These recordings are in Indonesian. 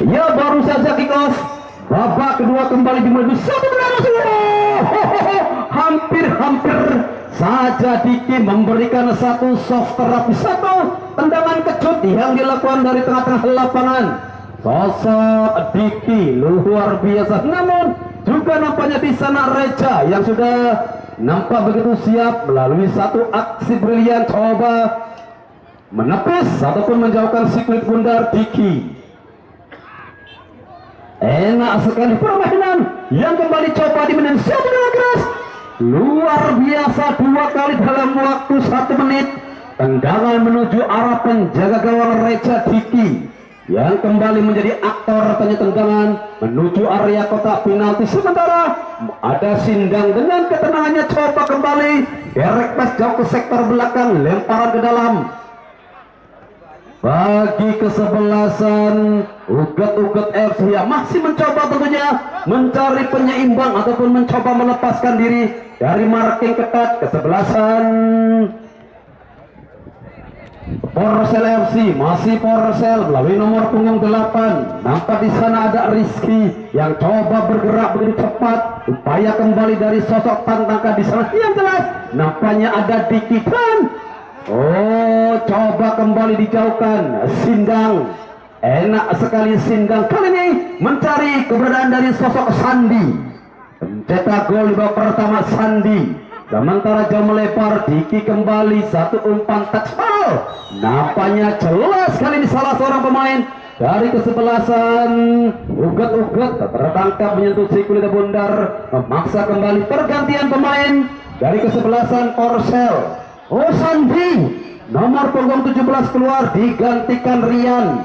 Ya, baru saja kick off babak kedua kembali dimulai satu hampir saja Diki memberikan satu soft terapi, satu tendangan kecut yang dilakukan dari tengah-tengah lapangan. Sosok Diki luar biasa, namun juga nampaknya di sana Reja yang sudah nampak begitu siap melalui satu aksi brilian coba menepis ataupun menjauhkan si kulit bundar Diki. Enak sekali permainan yang kembali coba di menit satu dengan keras. Luar biasa, dua kali dalam waktu 1 menit. Tendangan menuju arah penjaga gawang Reja Diki yang kembali menjadi aktor tendangan menuju area kotak penalti. Sementara ada Sindang dengan ketenangannya coba kembali derek pas jauh ke sektor belakang, lemparan ke dalam. Bagi kesebelasan Uget FC yang masih mencoba tentunya mencari penyeimbang ataupun mencoba melepaskan diri dari marking ketat. Kesebelasan Porcel FC masih Porcel melalui nomor punggung 8. Nampak di sana ada Rizky yang coba bergerak begitu cepat, upaya kembali dari sosok Tantangka di sana. Yang jelas nampaknya ada Diki dan coba kembali dijauhkan. Sindang, enak sekali Sindang kali ini mencari keberadaan dari sosok Sandi. Pencetak gol di babak pertama Sandi. Sementara jauh melebar Diki kembali satu umpan touch ball. Nampaknya jelas kali ini salah seorang pemain dari kesebelasan Uget tertangkap menyentuh si kulit bundar, memaksa kembali pergantian pemain dari kesebelasan Porcel. Sandi nomor punggung 17 keluar digantikan Rian.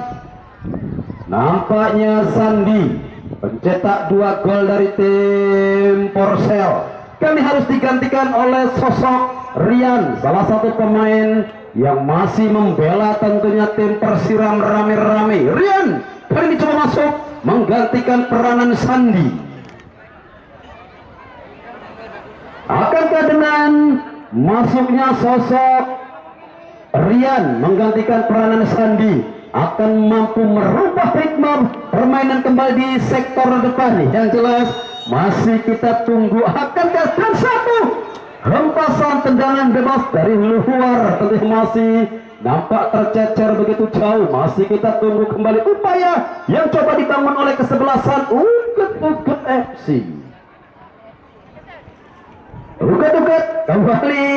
Nampaknya Sandi pencetak 2 gol dari tim Porcel kali harus digantikan oleh sosok Rian, salah satu pemain yang masih membela tentunya tim Persiram rame-rame. Rian kali ini coba masuk menggantikan peranan Sandi. Akankah dengan masuknya sosok Rian menggantikan peranan Sandi akan mampu merubah ritme permainan kembali di sektor depan? Yang jelas masih kita tunggu. Akankah dan satu hempasan tendangan bebas dari luar tentu masih nampak tercecer begitu jauh. Masih kita tunggu kembali upaya yang coba dibangun oleh kesebelasan Uget FC. Uget kembali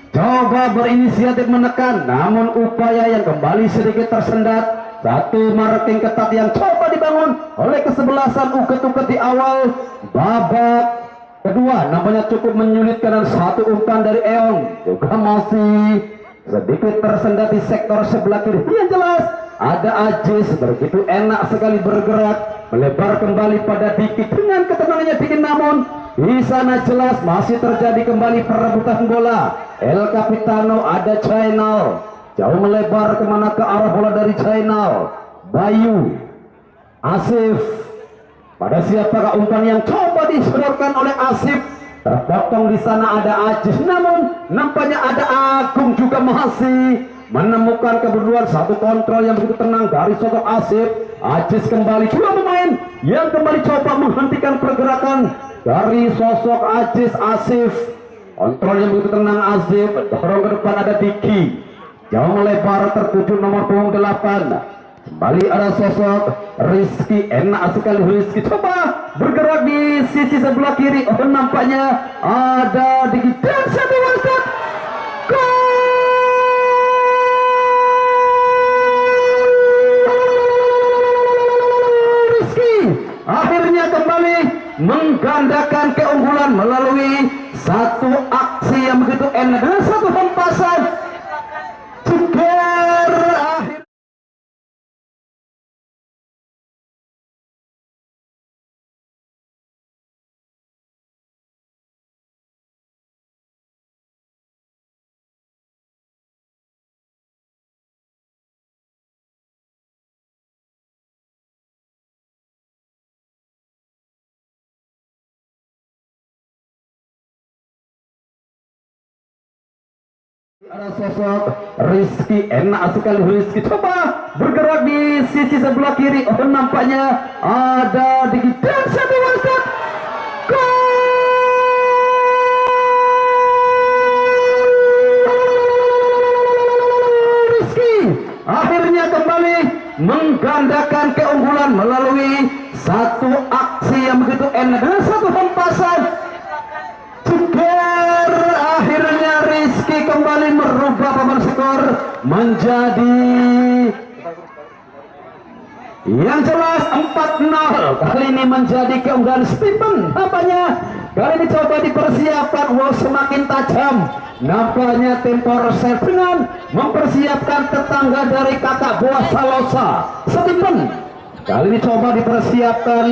coba berinisiatif menekan, namun upaya yang kembali sedikit tersendat. Satu marking ketat yang coba dibangun oleh kesebelasan Uget di awal babak kedua nampaknya cukup menyulitkan, dan satu umpan dari Eon juga masih sedikit tersendat di sektor sebelah kiri. Yang jelas ada Ajis begitu enak sekali bergerak melebar kembali pada Diki dengan ketenangannya Diki, namun di sana jelas masih terjadi kembali perebutan bola. El Capitano ada Channel jauh melebar kemana ke arah bola dari Channel. Bayu Asif, pada siapakah umpan yang coba disodorkan oleh Asif? Terpotong di sana ada Ajis, namun nampaknya ada Agung juga masih menemukan keberduaan. Satu kontrol yang begitu tenang dari sosok Asif. Ajis kembali, dua pemain yang kembali coba menghentikan pergerakan dari sosok Ajis. Asif kontrol yang begitu tenang. Asif dorong ke depan, ada Diki jauh melebar tertuju nomor punggung 8. Kembali ada sosok Rizky, enak sekali Rizky coba bergerak di sisi sebelah kiri. Nampaknya ada Diki dan satu wasit. Rizky akhirnya kembali menggandakan keunggulan melalui satu aksi yang begitu enak dengan satu hempasan. Ada sosok Rizky, enak sekali Rizky coba bergerak di sisi sebelah kiri. Oh, nampaknya ada Diki dan satu wasit. Rizky akhirnya kembali menggandakan keunggulan melalui satu aksi yang begitu enak dengan satu hempasan. Ceger, akhirnya Rizky kembali merubah papan skor menjadi yang jelas 4-0. Kali ini menjadi keunggulan Stephen. Apanya? Kali ini coba dipersiapkan. Wow, semakin tajam nampaknya tim Porcel dengan mempersiapkan tetangga dari kakak buah Salosa, Stephen. Kali ini coba dipersiapkan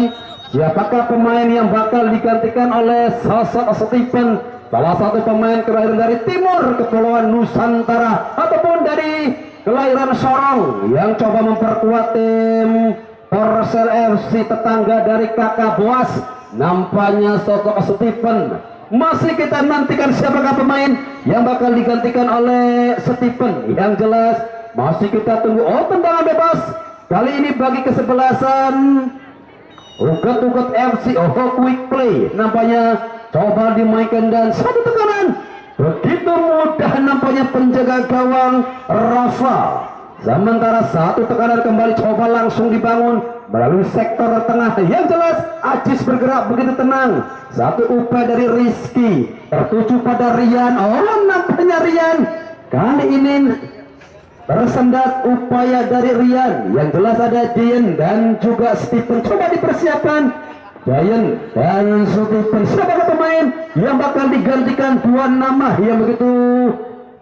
siapakah pemain yang bakal digantikan oleh sosok Stephen, salah satu pemain kelahiran dari timur Kepulauan Nusantara ataupun dari kelahiran Sorong yang coba memperkuat tim Porcel FC tetangga dari kakak Boas. Nampaknya sosok Stephen. Masih kita nantikan siapakah pemain yang bakal digantikan oleh Stephen. Yang jelas masih kita tunggu. Oh, tendangan bebas kali ini bagi kesebelasan Ugat-ugat FC. Oh, quick play nampaknya coba dimainkan dan satu tekanan. Begitu mudah nampaknya penjaga gawang Rafa. Sementara satu tekanan kembali coba langsung dibangun melalui sektor tengah. Yang jelas Ajis bergerak begitu tenang. Satu upaya dari Rizky tertuju pada Rian. Oh, nampaknya Rian kali ini tersendat upaya dari Rian. Yang jelas ada Dian dan juga Stephen. Coba dipersiapkan Dian dan Stephen. Siapakah pemain yang bakal digantikan? Dua nama yang begitu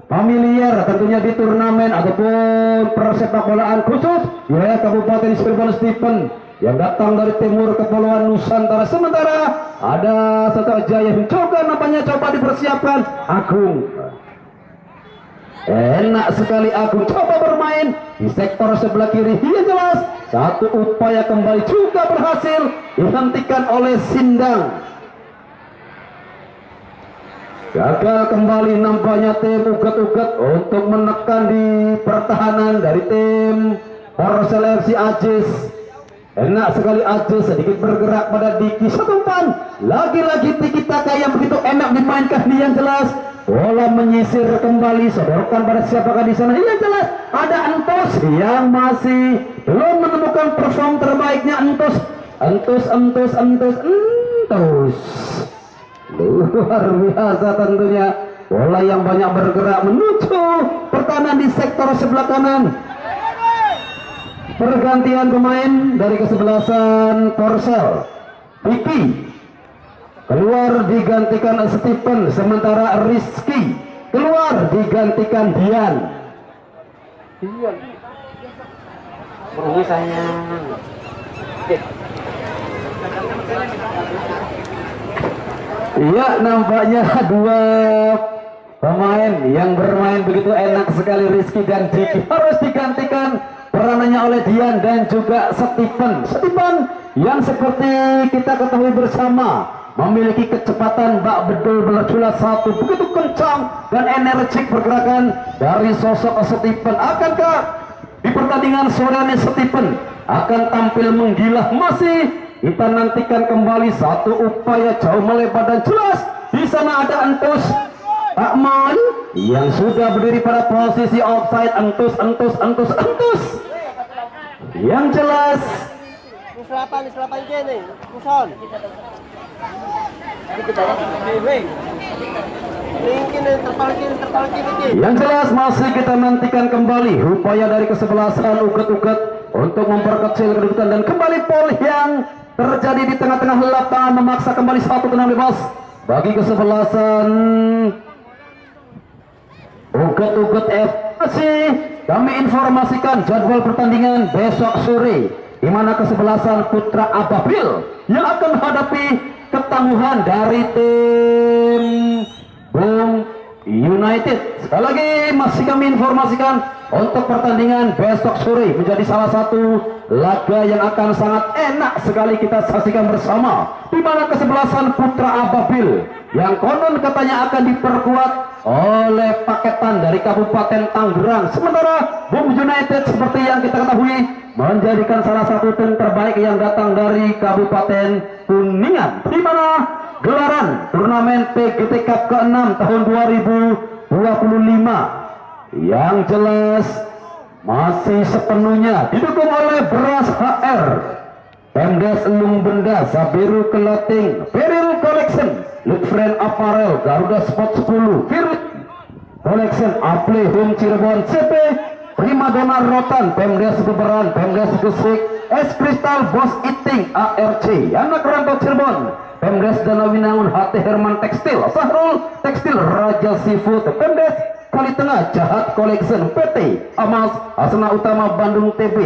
familiar tentunya di turnamen ataupun persepak bolaan khusus wilayah Kabupaten Cirebon. Stephen yang datang dari timur Kepulauan Nusantara. Sementara ada satu Jaya juga nampaknya coba dipersiapkan Agung. Enak sekali Agung coba bermain di sektor sebelah kiri. Yang jelas satu upaya kembali juga berhasil dihentikan oleh Sindang. Gagal kembali nampaknya tim Ugat-ugat untuk menekan di pertahanan dari tim Porcel FC Ajis. Enak sekali Ajis sedikit bergerak pada Diki. Satu umpan lagi-lagi Tiki Taka yang begitu enak dimainkan. Yang jelas bola menyisir kembali, sodorkan pada siapakah di sana. Yang jelas ada Entus yang masih belum menemukan perform terbaiknya. Entus luar biasa tentunya. Bola yang banyak bergerak menuju pertahanan di sektor sebelah kanan. Pergantian pemain dari kesebelasan Porcel. Vicky keluar digantikan Stephen, sementara Rizky keluar digantikan Dian. Pergi sayang. Iya, nampaknya dua pemain yang bermain begitu enak sekali. Rizky dan Diki harus digantikan peranannya oleh Dian dan juga Stephen. Stephen yang seperti kita ketahui bersama memiliki kecepatan bak bedul berjulat satu begitu kencang dan energik pergerakan dari sosok Stephen. Akankah di pertandingan sore ini Stephen akan tampil menggila? Masih kita nantikan kembali satu upaya jauh melebar dan jelas di sana ada Entus Akmal yang sudah berdiri pada posisi offside. Entus. Yang jelas yang jelas masih kita nantikan kembali upaya dari kesebelasan Ugat-ugat untuk memperkecil kedudukan dan kembali pol yang terjadi di tengah-tengah lapangan memaksa kembali satu tenang bebas bagi kesebelasan Ugat-ugat FC. Kami informasikan jadwal pertandingan besok sore di mana kesebelasan Putra Ababil yang akan menghadapi ketangguhan dari tim Bung United. Sekali lagi masih kami informasikan untuk pertandingan besok sore menjadi salah satu laga yang akan sangat enak sekali kita saksikan bersama, di mana kesebelasan Putra Ababil yang konon katanya akan diperkuat oleh paketan dari Kabupaten Tangerang, sementara Bum United seperti yang kita ketahui menjadikan salah satu tim terbaik yang datang dari Kabupaten Kuningan, di mana gelaran turnamen PGT Cup ke-6 tahun 2025 yang jelas masih sepenuhnya didukung oleh Beras HR, Pemdes Elung Benda, Sabiru Clothing, Peril Collection, Lutfriend Apparel, Garuda Sport 10, Virus Collection, Aple Home Cirebon, CP Primadona Rotan, Pemdes Beberan, Pemdes Gresik, Es Kristal Bos Eating, ARC, Anak Rantau Cirebon, Pemdes Danau Winangun, HT Herman Tekstil, Sahrul Tekstil, Raja Seafood, Pemdes Kali Tengah, Jahat Collection, PT Amas, Asana Utama Bandung TB,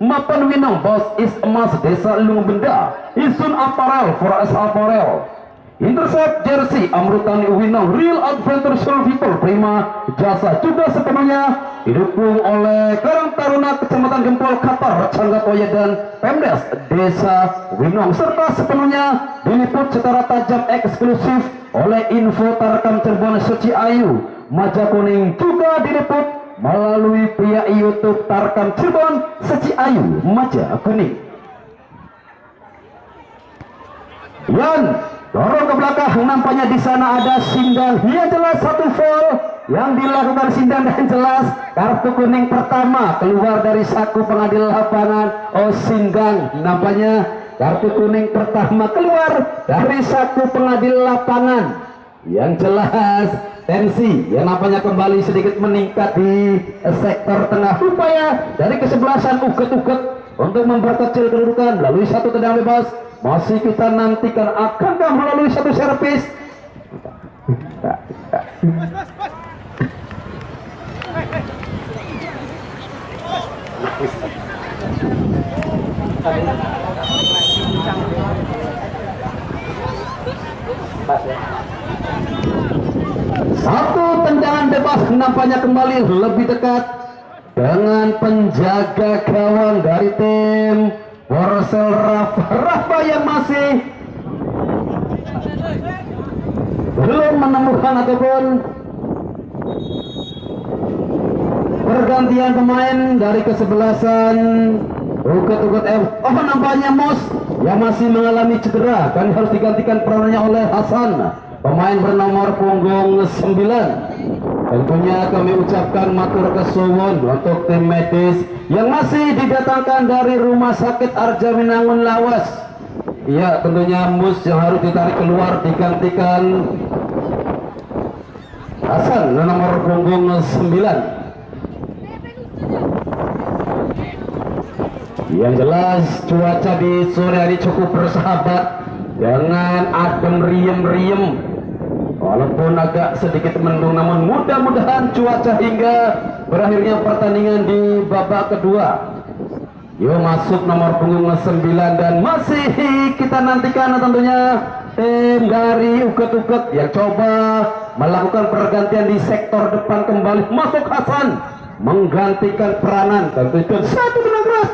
Mapan Winang, Bos Is Emas, Desa Elung Benda, Isun Apparel, Forest Apparel, Intercept Jersey, Amrutani Winang, Real Adventure People, Prima Jasa, juga sepenuhnya didukung oleh Karang Taruna Kecamatan Gempol Katar, Canggatoya dan Pemdes Desa Winong, serta sepenuhnya diliput secara tajam eksklusif oleh Info Tarkam Cirebon Suci Ayu Maja Kuning, juga diliput melalui pihak YouTube Tarkam Cirebon Suci Ayu Maja Kuning. Yan dorong ke belakang, nampaknya di sana ada Sindang, ya jelas satu foul yang dilakukan Sindang dan jelas kartu kuning pertama keluar dari saku pengadil lapangan. Oh, Sindang, nampaknya kartu kuning pertama keluar dari saku pengadil lapangan. Yang jelas tensi yang nampaknya kembali sedikit meningkat di sektor tengah, upaya dari kesebelasan uget-uget untuk memperkecil kedudukan melalui satu tendangan bebas. Masih kita nantikan akankah melalui satu servis. Satu tendangan bebas nampaknya kembali lebih dekat dengan penjaga gawang dari tim Borsel Rafa yang masih belum menemukan ataupun pergantian pemain dari kesebelasan Uget F. Oh, nampaknya Mos yang masih mengalami cedera kan harus digantikan peranannya oleh Hasan, pemain bernomor punggung 9. Tentunya kami ucapkan matur kesuwun untuk tim medis yang masih didatangkan dari Rumah Sakit Arja Winangun Lawas. Ya, tentunya Mus yang harus ditarik keluar digantikan Hasan nomor punggung 9. Yang jelas cuaca di sore hari cukup bersahabat dengan adem riem-riem. Walaupun agak sedikit mendung, namun mudah-mudahan cuaca hingga berakhirnya pertandingan di babak kedua. Yo, masuk nomor punggung 9 dan masih kita nantikan tentunya tim dari Uget yang coba melakukan pergantian di sektor depan. Kembali masuk Hasan menggantikan peranan, tentukan satu tenang keras.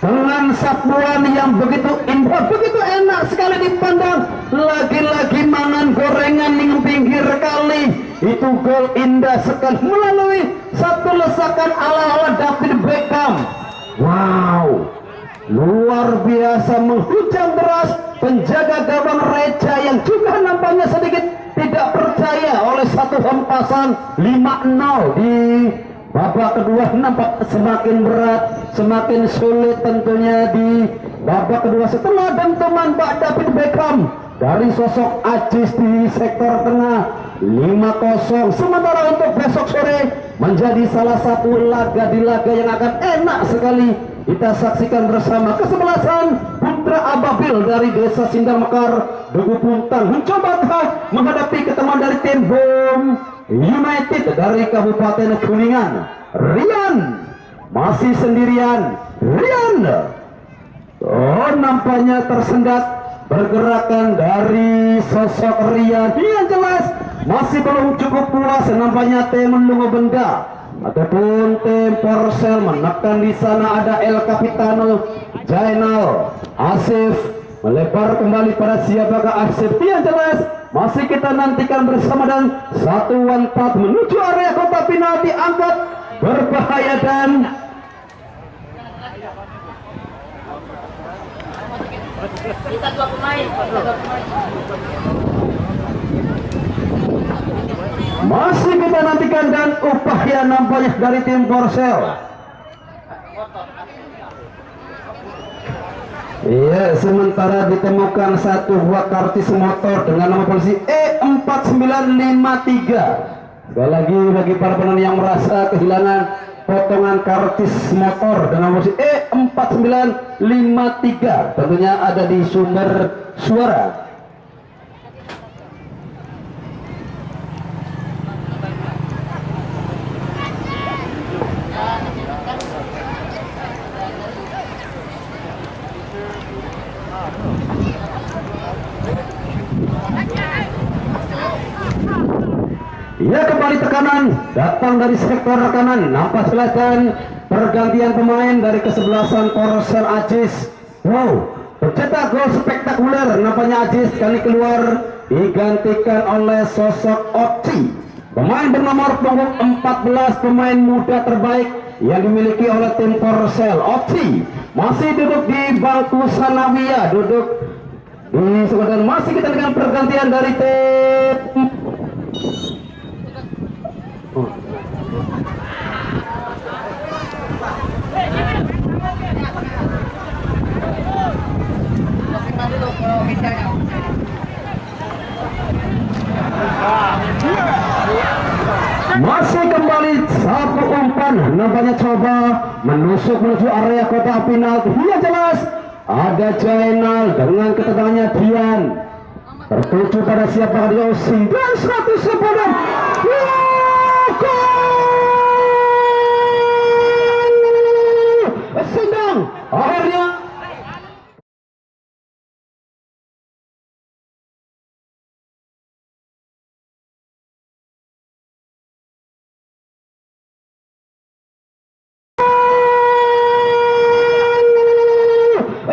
Dengan sapuan yang begitu indah, begitu enak sekali dipandang. Lagi-lagi mangan gorengan di pinggir kali. Itu gol indah sekali melalui satu lesakan ala-ala David Beckham. Wow, luar biasa menghujam deras penjaga gawang Reja yang juga nampaknya sedikit tidak percaya oleh satu hempasan 5-0 di babak kedua. Nampak semakin berat, semakin sulit tentunya di babak kedua setelah dentuman Pak David Beckham dari sosok Ajis di sektor tengah. 5-0. Sementara untuk besok sore menjadi salah satu laga di laga yang akan enak sekali kita saksikan bersama, kesebelasan Putra Ababil dari Desa Sindang Mekar Dugu Puntang mencobakah menghadapi ketemuan dari tim Bom United dari Kabupaten Kuningan. Rian masih sendirian. Rian, oh nampaknya tersendat pergerakan dari sosok Rian. Yang jelas masih belum cukup puas nampaknya tim Lungo Benda ataupun tim Porsel menekan. Di sana ada El Capitano Jainal Asif melebar kembali pada siapakah Asif. Yang jelas masih kita nantikan bersama dan 1-1 menuju area kotak penalti angkat berbahaya dan Kita dua pemain. masih kita nantikan dan upaya nampaknya dari tim Porsel. Iya, sementara ditemukan satu buah kartis motor dengan nomor polisi E4953. Sekali lagi bagi para penonton yang merasa kehilangan potongan kartis motor dengan polisi E4953, tentunya ada di sumber suara. Ya, kembali tekanan datang dari sektor kanan. Nampak selatan pergantian pemain dari kesebelasan Porsel Ajis. Wow, pencetak gol spektakuler nampaknya Ajis kali keluar digantikan oleh sosok Opti. Pemain bernomor punggung 14, pemain muda terbaik yang dimiliki oleh tim Porsel. Opti masih duduk di bangku Sanawiyah, duduk di sebelah. Masih kita dengan pergantian dari tim masih kembali satu umpan nampaknya coba menusuk menuju area kotak penalti. Yang jelas ada Jainal dengan ketegangannya Dian tertuju pada siapa dia Osing dan 100 sepadan.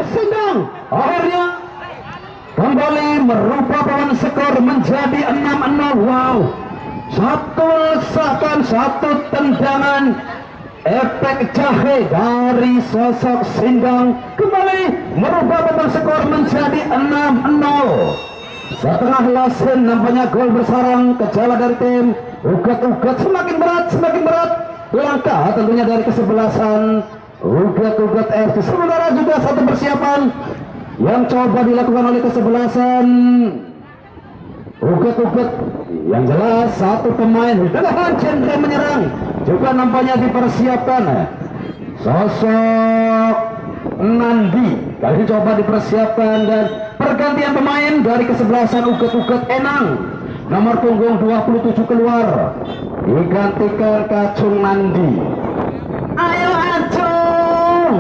Sindang akhirnya kembali merubah papan skor menjadi 6-0. Wow, satu lesakan, satu tendangan efek jahe dari sosok Sindang kembali merubah papan skor menjadi 6-0. Setengah lasen nampaknya gol bersarang kejala dari tim Ugat-Ugat. Semakin berat langkah tentunya dari kesebelasan Ugat-Ugat FC. Sementara juga satu persiapan yang coba dilakukan oleh kesebelasan Ugat-Ugat. Yang jelas satu pemain dengan genre menyerang juga nampaknya dipersiapkan. Sosok Nandi kali ini coba dipersiapkan dan pergantian pemain dari kesebelasan Ugat-Ugat. Enang nomor punggung 27 keluar digantikan Kacung Nandi. Ayo Acung.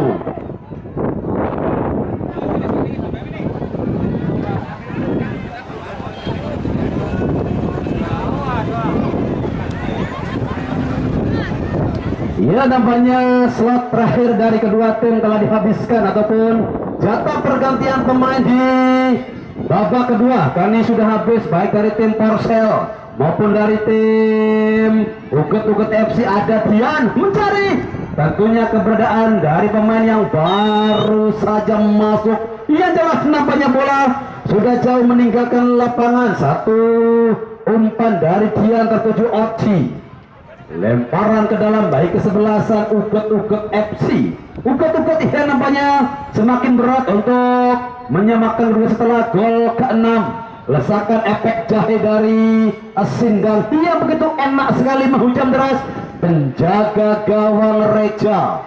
Ya, nampaknya slot terakhir dari kedua tim telah dihabiskan ataupun jatah pergantian pemain di babak kedua kali sudah habis, baik dari tim Porsel maupun dari tim Ugat-Ugat FC. Ada Dian mencari tentunya keberadaan dari pemain yang baru saja masuk. Yang jelas nampaknya bola sudah jauh meninggalkan lapangan. Satu umpan dari Dian tertuju Oci. Lemparan ke dalam baik kesebelasan Ugat-Ugat FC. Ugat-Ugat ini nampaknya semakin berat untuk menyamakan dua setelah gol ke-6. Lesakan efek jahe dari Sindang. Dia begitu enak sekali menghujam deras penjaga gawang Reja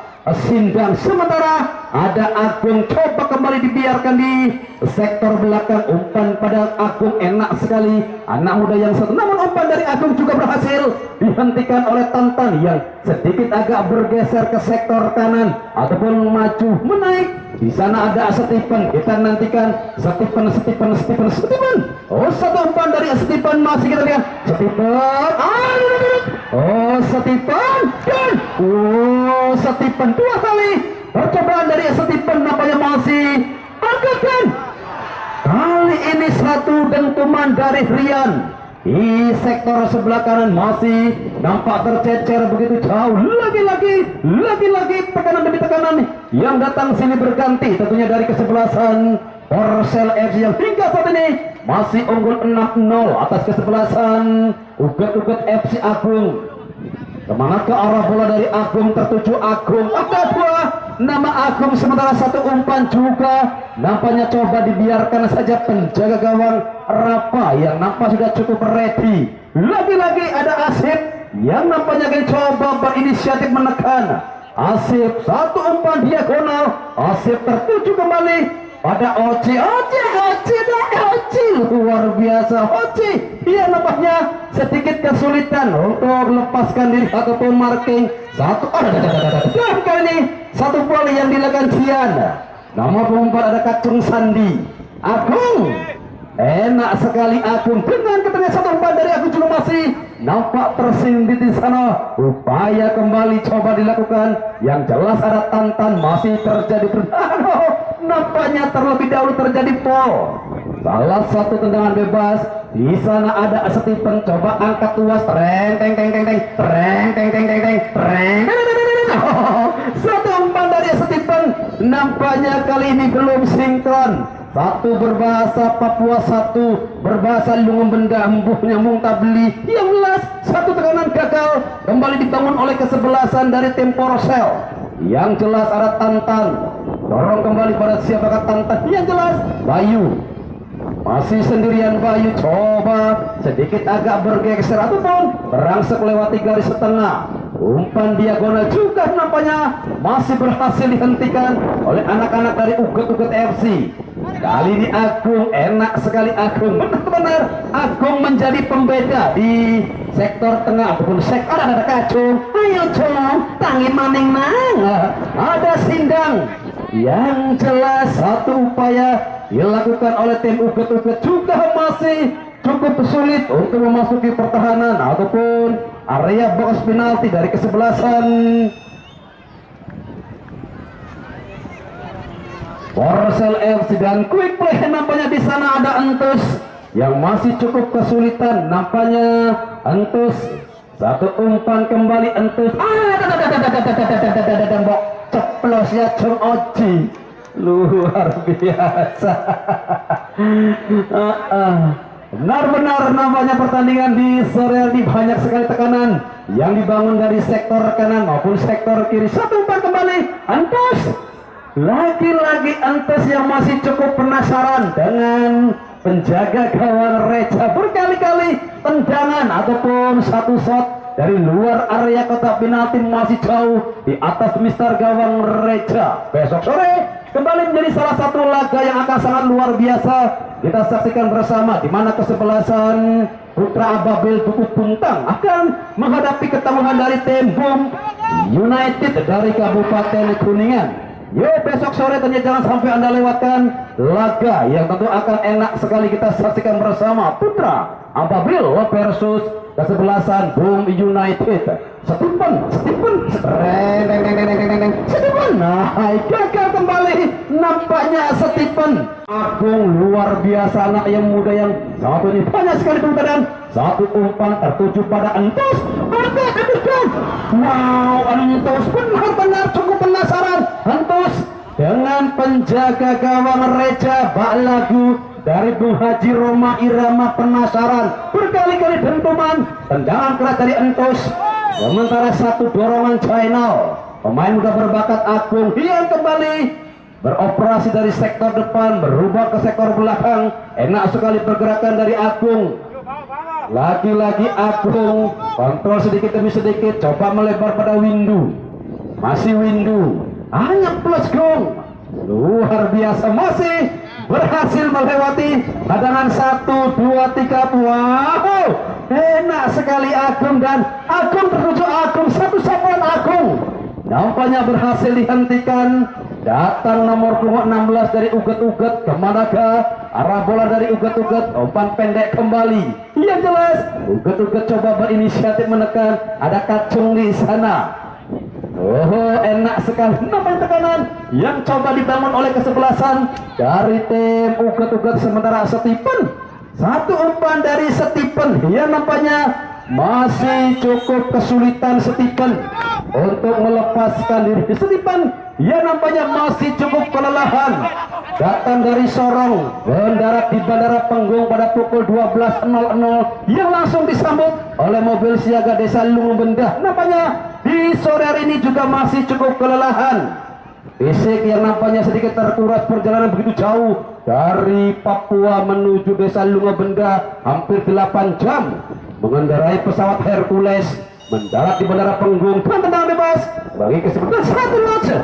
Sindang. Sementara ada Agung, coba kembali dibiarkan di sektor belakang, umpan pada Agung enak sekali, anak muda yang satu, namun umpan dari Agung juga berhasil dihentikan oleh Tantan yang sedikit agak bergeser ke sektor kanan ataupun maju menaik. Di sana ada Stephen, kita nantikan Stephen. Oh, satu umpan dari Stephen, masih kita lihat Stephen. Oh, Stephen dan Stephen dua kali percobaan dari Stephen nampaknya masih angkatkan. Kali ini satu dentuman dari Rian di sektor sebelah kanan masih nampak tercecer begitu jauh. Lagi-lagi tekanan demi tekanan yang datang sini berganti tentunya dari kesebelasan Korsel FC yang hingga saat ini masih unggul 6-0 atas kesebelasan Uget FC Agung. Semangat ke arah bola dari Agung, tertuju Agung, ada dua nama Agung, sementara satu umpan juga nampaknya coba dibiarkan saja penjaga gawang Rapa yang nampak sudah cukup ready. Lagi-lagi ada Asif yang nampaknya akan coba berinisiatif menekan. Asif, satu umpan diagonal, Asif tertuju kembali pada Oci, luar biasa Oci. Ia nampaknya sedikit kesulitan untuk melepaskan diri ataupun marking satu. Dan kali ini satu bola yang dilakukan Cian. Nama pengumpat ada Kacung Sandi. Agung, enak sekali Agung dengan ketemu satu umpan dari Agung juga masih nampak tersindit di sana. Upaya kembali coba dilakukan, yang jelas ada Tantan masih terjadi. Nampaknya terlebih dahulu terjadi foul. Salah satu tendangan bebas. Di sana ada Stephen, coba angkat tuas, satu umpan dari Stephen. Nampaknya kali ini belum sinkron. Satu berbahasa Papua, satu berbahasa Lungung Benda, embuhnya Mung Tabli. Yang jelas satu tekanan gagal kembali dibangun oleh kesebelasan dari tim Korsel. Yang jelas ada Tantan, dorong kembali pada siapakah Tantan? Yang jelas Bayu, masih sendirian Bayu, coba sedikit agak bergeser ataupun berangsek lewati garis setengah. Umpan diagonal juga nampaknya masih berhasil dihentikan oleh anak-anak dari Uget FC. Kali ini Agung, enak sekali Agung, benar-benar Agung menjadi pembeda di sektor tengah ataupun sektor. Ada Kacung, ayo Cung, tangi maning mang, ada Sindang. Yang jelas satu upaya dilakukan oleh tim Uget juga masih cukup sulit untuk memasuki pertahanan ataupun area box penalti dari kesebelasan Korsel FC. Dan quick play nampaknya di sana ada Entus yang masih cukup kesulitan, nampaknya Entus. Satu umpan kembali Entus, ceplos ya Cung Oji, luar biasa. Benar-benar nampaknya pertandingan di sore ini banyak sekali tekanan yang dibangun dari sektor kanan maupun sektor kiri. Satu umpan kembali Entus, lagi-lagi Entus yang masih cukup penasaran dengan penjaga gawang Reja. Berkali-kali tendangan ataupun satu shot dari luar area kotak penalti masih jauh di atas mister gawang Reja. Besok sore kembali menjadi salah satu laga yang akan sangat luar biasa kita saksikan bersama, di mana kesebelasan Putra Ababil Dukuh Puntang akan menghadapi ketangguhan dari tim Boom United dari Kabupaten Kuningan. Yo, besok sore ternyata jangan sampai Anda lewatkan laga yang tentu akan enak sekali kita saksikan bersama. Putra Ababil versus kesebelasan Boom United. Stephen, gagal kembali nampaknya Stephen. Agung luar biasa, anak yang muda yang satu ini banyak sekali putaran. Satu umpan tertuju pada Entus. Wow, Entus benar-benar cukup penasaran. Entus dengan penjaga gawang Reja Balagu dari Bung Haji Roma Irama penasaran. Berkali-kali dentuman, tendangan keras dari Entus. Sementara satu dorongan China, pemain muda berbakat Agung yang kembali beroperasi dari sektor depan berubah ke sektor belakang. Enak sekali pergerakan dari Agung. Lagi-lagi Agung kontrol sedikit demi sedikit, coba melebar pada Windu. Masih Windu, hanya plus gong. luar biasa, masih berhasil melewati hadangan 1, 2, 3. Wow, enak sekali Agung, dan Agung tertuju Agung, satu sapuan Agung nampaknya berhasil dihentikan. Datang nomor punggung 16 dari Uget-Uget, kemanakah arah bola dari Uget-Uget? Umpan pendek kembali. Yang jelas Uget-Uget coba berinisiatif menekan, ada Kacung di sana. Oh, enak sekali nampak tekanan yang coba dibangun oleh kesebelasan dari tim Uget-Uget. Sementara Stephen, satu umpan dari Stephen, dia nampaknya masih cukup kesulitan Stephen untuk melepaskan diri. Stephen, ia nampaknya masih cukup kelelahan. Datang dari Sorong, mendarat di Bandara Penggung pada pukul 12.00 yang langsung disambut oleh mobil siaga Desa Lungubendah. Nampaknya di sore hari ini juga masih cukup kelelahan. Fisik yang nampaknya sedikit terkuras, perjalanan begitu jauh dari Papua menuju Desa Lungubendah, hampir 8 jam mengendarai pesawat Hercules, mendarat di Bandara Penggung dan tendangan bebas bagi kesempatan satu saja.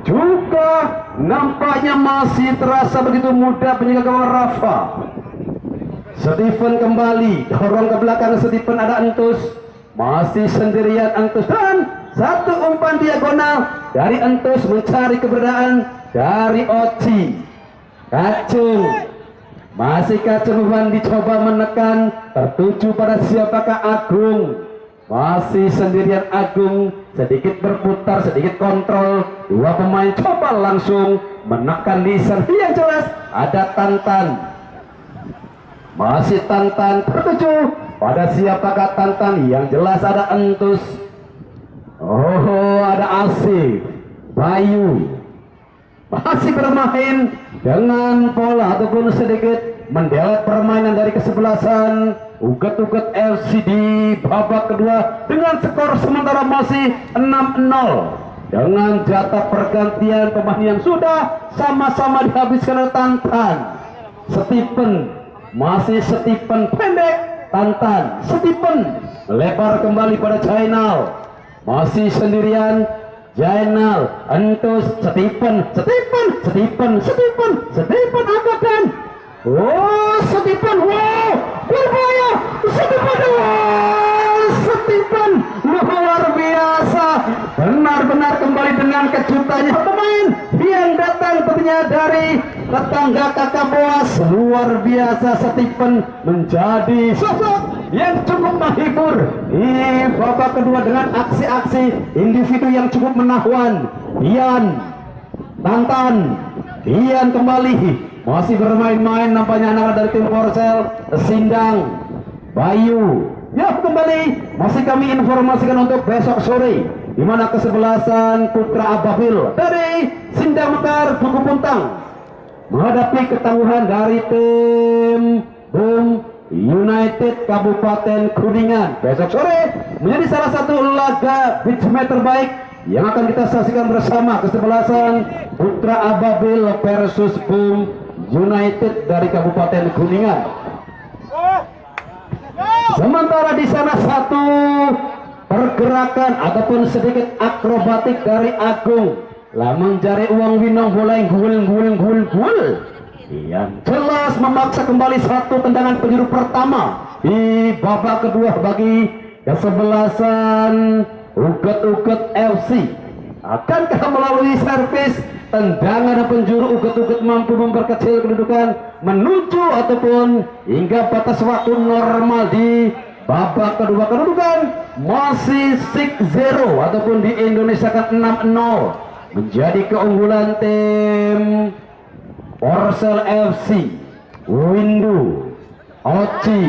Juga nampaknya masih terasa begitu mudah penjaga gawang Rafa. Stephen kembali dorong ke belakang. Stephen, ada Entus, masih sendirian Entus, dan satu umpan diagonal dari Entus mencari keberadaan dari Oci. Kacung, masih Kacung dicoba menekan, tertuju pada siapakah Agung. Masih sendirian Agung, sedikit berputar, sedikit kontrol. Dua pemain coba langsung menekan di servis. Yang jelas ada Tantan, masih Tantan tertuju pada siapakah Tantan. Yang jelas ada Entus. Oh, ada Asif, Bayu masih bermain dengan pola ataupun sedikit mendelet permainan dari kesebelasan Uget-Uget FC di babak kedua dengan skor sementara masih 6-0 dengan jatah pergantian pemain yang sudah sama-sama dihabiskan oleh Tantan. Stephen, masih Stephen pendek, Tantan, Stephen melebar kembali pada Jainal, masih sendirian Jainal, Entus, Stephen angkatkan. Oh, Stephen, wow, berbahaya. Stephen luar biasa, benar-benar kembali dengan kejutannya. Pemain yang datang tentunya dari tetangga kakak Boas. Luar biasa, Stephen menjadi sosok yang cukup menghibur di babak kedua dengan aksi-aksi individu yang cukup menawan. Tantan kembali masih bermain-main, nampaknya anak dari tim Korsel. Sindang, Bayu, ya kembali masih kami informasikan untuk besok sore, di mana kesebelasan Putra Ababil dari Sindang Mekar Buku Puntang menghadapi ketangguhan dari tim Boom United Kabupaten Kuningan. Besok sore menjadi salah satu laga beachmatch terbaik yang akan kita saksikan bersama, kesebelasan Putra Ababil versus Boom United dari Kabupaten Kuningan. Sementara di sana satu pergerakan ataupun sedikit akrobatik dari Agung, lah mencari uang winong bola yang gul. Yang jelas memaksa kembali satu tendangan penjuru pertama di babak kedua bagi kesebelasan Uget-Uget FC. Akankah melalui servis tendangan dan penjuru Uget-Uget mampu memperkecil kedudukan menuju ataupun hingga batas waktu normal di babak kedua? Kedudukan masih 6-0 ataupun di Indonesia kan 6-0 menjadi keunggulan tim Korsel FC. Windu, Oci,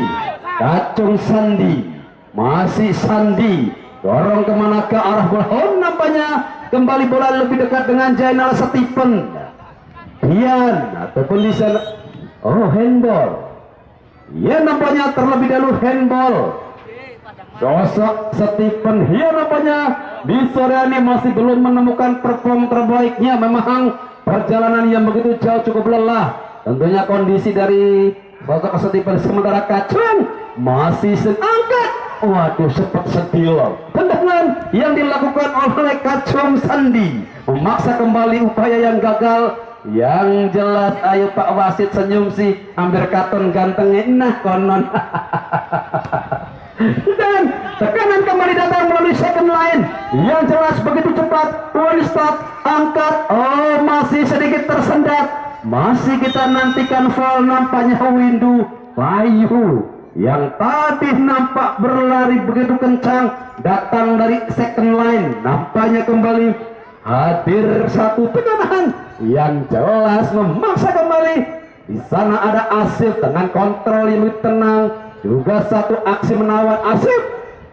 Kacung Sandi, masih Sandi dorong kemana ke arah bola. Oh, nampaknya kembali bola lebih dekat dengan Jainal Stephen. Ataupun di sana, oh, handball. Ya, nampaknya terlebih dahulu handball. Sosok Stephen, ya nampaknya di sore ini masih belum menemukan perform terbaiknya. Memang perjalanan yang begitu jauh cukup lelah. Tentunya kondisi dari sosok Stephen. Sementara Kacung masih angkat. Waduh, sempat sedih. Tendangan yang dilakukan oleh Kacung Sandi memaksa kembali upaya yang gagal Yang jelas ayo Pak Wasit senyum sih, hampir katon gantengnya nah konon. Dan tekanan kembali datang melalui second line. Yang jelas begitu cepat, one stop, angkat, oh masih sedikit tersendat. Masih kita nantikan foul, nampaknya Windu Bayu yang tadi nampak berlari begitu kencang datang dari second line, nampaknya kembali hadir satu tekanan yang jelas memaksa kembali. Di sana ada Asif dengan kontrol yang lebih tenang, juga satu aksi menawan. Asif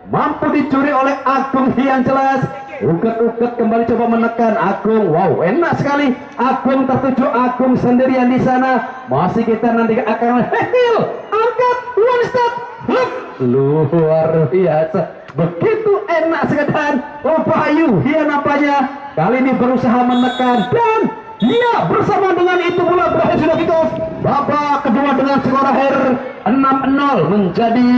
mampu dicuri oleh Agung yang jelas. Uket-uket kembali coba menekan Agung. Wow, enak sekali. Agung tertuju, Agung sendirian di sana. Masih kita nanti akan heal, angkat, one stop, hup. Luar biasa. Begitu enak sekali. Oh Bayu, dia nampaknya kali ini berusaha menekan dan dia bersama dengan itu bola berakhir sudah kick off. Babak kedua dengan skor akhir 6-0 menjadi